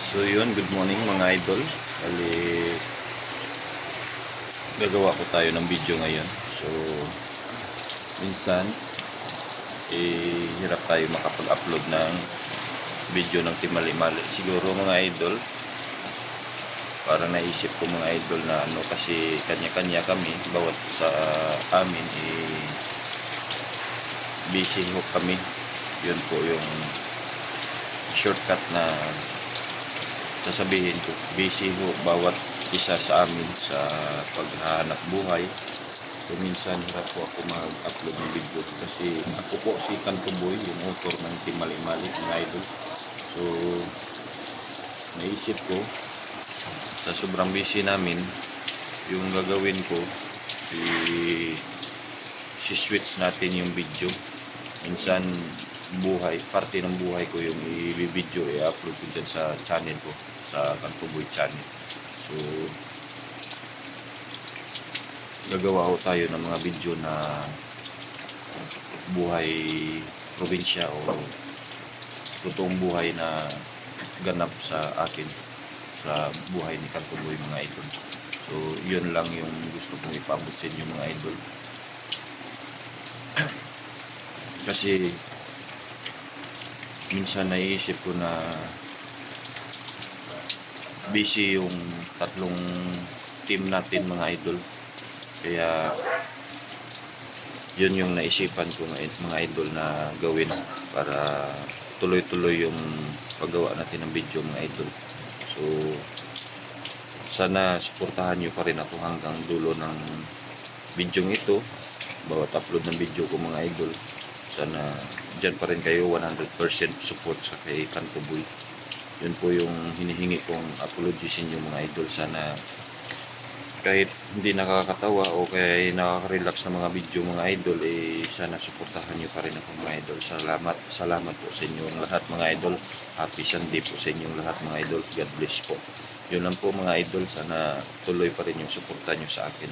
So yun, good morning mga idol. Bali, gagawa ko tayo ng video ngayon. So, minsan, hirap tayo makapag-upload ng video ng timali-mali. Siguro mga idol, parang naisip ko mga idol na ano, kasi kanya-kanya kami, bawat sa amin, busy ho kami. Yun po yung shortcut na sasabihin ko. Busy ho bawat isa sa amin sa paghahanap buhay. So minsan hirap po ako mag-upload ng video kasi ako po si Kanto Boy, yung author ng Timali-Mali ng idol. So naisip ko sa sobrang busy namin, yung gagawin ko si-switch natin yung video. Minsan buhay, parte ng buhay ko yung i-video, i-upload ko dyan sa channel ko, sa Kanto Boy channel. So gagawa ko tayo ng mga video na buhay probinsya o totoong buhay na ganap sa akin, sa buhay ni Kanto Boy mga idol. So yun lang yung gusto kong ipaabot sa inyo mga idol. Kasi minsan naiisip ko na busy yung tatlong team natin mga idol. Kaya yun yung naisipan ko mga idol na gawin para tuloy-tuloy yung paggawa natin ng video mga idol. So sana suportahan nyo pa rin ako hanggang dulo ng video ito, bawat upload ng video ko mga idol. Sana dyan pa rin kayo, 100% support sa kay Kanto Boy. Yun po yung hinihingi kong apology sa inyo mga idol. Sana kahit hindi nakakatawa o kaya nakaka-relax na mga video mga idol, sana suportahan nyo pa rin ako mga idol. Salamat po sa inyong lahat mga idol. Happy Sunday po sa inyong lahat mga idol. God bless po. Yun lang po mga idol. Sana tuloy pa rin yung suporta nyo sa akin.